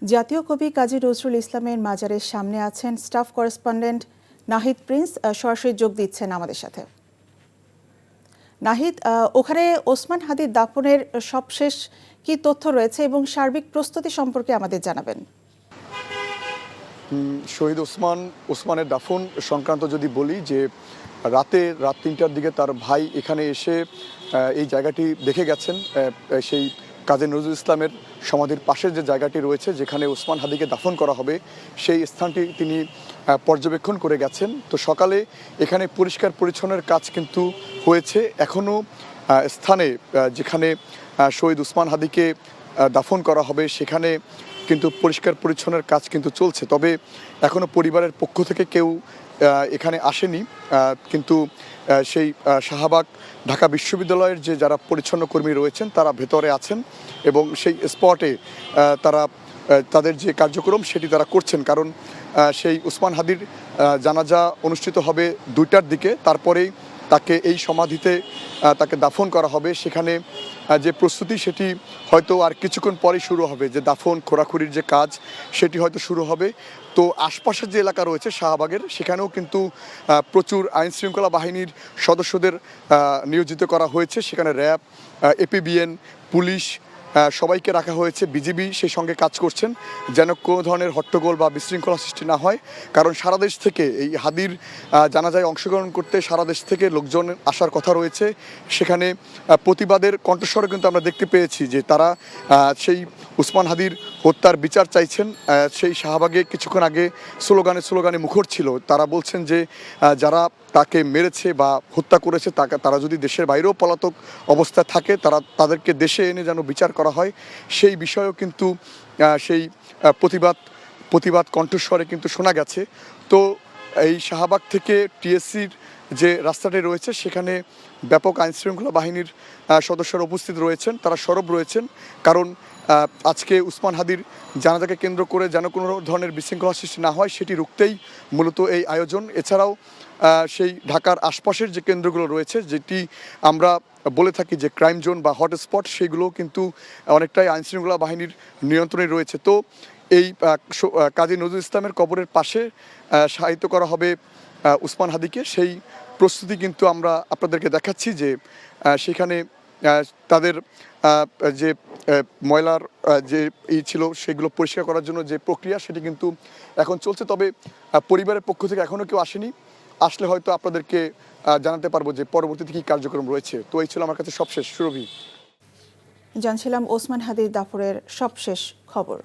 জাতীয় কবি কাজী নজরুল ইসলামের মাজারের সামনে আছেন স্টাফ করেসপন্ডেন্ট নাহিদ প্রিন্স, সরাসরি যোগ দিচ্ছেন আমাদের সাথে। নাহিদ, ওখানে ওসমান হাদির দাফনের সবশেষ কি তথ্য রয়েছে এবং সার্বিক প্রস্তুতি সম্পর্কে আমাদের জানাবেন। শহীদ ওসমানের দাফন সংক্রান্ত যদি বলি যে রাত ৩টার দিকে তার ভাই এখানে এসে এই জায়গাটি দেখে গেছেন। সেই কাজী নজরুল ইসলামের সমাধির পাশের যে জায়গাটি রয়েছে যেখানে ওসমান হাদিকে দাফন করা হবে সেই স্থানটি তিনি পর্যবেক্ষণ করে গেছেন। তো সকালে এখানে পরিষ্কার পরিচ্ছন্নের কাজ কিন্তু হয়েছে। এখনও স্থানে যেখানে শহীদ ওসমান হাদিকে দাফন করা হবে সেখানে কিন্তু পরিষ্কার পরিচ্ছন্নের কাজ কিন্তু চলছে। তবে এখনও পরিবারের পক্ষ থেকে কেউ এখানে আসেনি, কিন্তু সেই শাহবাগ ঢাকা বিশ্ববিদ্যালয়ের যে যারা পরিচ্ছন্ন কর্মী রয়েছেন তারা ভেতরে আছেন এবং সেই স্পটে তারা তাদের যে কার্যক্রম সেটি তারা করছেন। কারণ সেই ওসমান হাদির জানাজা অনুষ্ঠিত হবে 2টার দিকে, তারপরেই তাকে এই সমাধিতে তাকে দাফন করা হবে। সেখানে যে প্রস্তুতি সেটি হয়তো আর কিছুক্ষণ পরেই শুরু হবে, যে দাফন খোরাখুরির যে কাজ সেটি হয়তো শুরু হবে। তো আশপাশের যে এলাকা রয়েছে শাহবাগের সেখানেও কিন্তু প্রচুর আইনশৃঙ্খলা বাহিনীর সদস্যদের নিয়োজিত করা হয়েছে। সেখানে র্যাব, এপিবিএন, পুলিশ সবাইকে রাখা হয়েছে। বিজিবি সেই সঙ্গে কাজ করছেন যেন কোনো ধরনের হট্টগোল বা বিশৃঙ্খলা সৃষ্টি না হয়। কারণ সারা দেশ থেকে এই হাদির জানাজায় অংশগ্রহণ করতে সারা দেশ থেকে লোকজন আসার কথা রয়েছে। সেখানে প্রতিবাদের কণ্ঠস্বরও কিন্তু আমরা দেখতে পেয়েছি যে তারা সেই ওসমান হাদির হত্যার বিচার চাইছেন। সেই শাহবাগে কিছুক্ষণ আগে স্লোগানে মুখর ছিল। তারা বলছেন যে যারা তাকে মেরেছে বা হত্যা করেছে তারা যদি দেশের বাইরেও পলাতক অবস্থায় থাকে তাদেরকে দেশে এনে যেন বিচার করা হয়। সেই বিষয়েও কিন্তু সেই প্রতিবাদ কণ্ঠস্বরে কিন্তু শোনা গেছে। তো এই শাহবাগ থেকে টিএসসির যে রাস্তাটি রয়েছে সেখানে ব্যাপক আইনশৃঙ্খলা বাহিনীর সদস্যরা উপস্থিত রয়েছেন, তারা সরব রয়েছেন। কারণ আজকে ওসমান হাদির জানাজাকে কেন্দ্র করে যেন কোনো ধরনের বিশৃঙ্খলা সৃষ্টি না হয় সেটি রুখতেই মূলত এই আয়োজন। এছাড়াও সেই ঢাকার আশপাশের যে কেন্দ্রগুলো রয়েছে, যেটি আমরা বলে থাকি যে ক্রাইম জোন বা হটস্পট, সেগুলো কিন্তু অনেকটাই আইনশৃঙ্খলা বাহিনীর নিয়ন্ত্রণে রয়েছে। তো এই কাজী নজরুল ইসলামের কবরের পাশে শায়িত করা হবে ওসমান হাদিকে। সেই প্রস্তুতি কিন্তু আমরা আপনাদেরকে দেখাচ্ছি যে সেখানে তাদের যে ময়লার যে ছিল সেগুলো পরিষ্কার করার জন্য যে প্রক্রিয়া সেটি কিন্তু এখন চলছে। তবে পরিবারের পক্ষ থেকে এখনও কেউ আসেনি। আসলে হয়তো আপনাদেরকে জানাতে পারবো যে পরবর্তীতে কী কার্যক্রম রয়েছে। তো এই ছিল আমার কাছে সবশেষ। সুরভি, জানছিলাম ওসমান হাদির দাফনের সবশেষ খবর।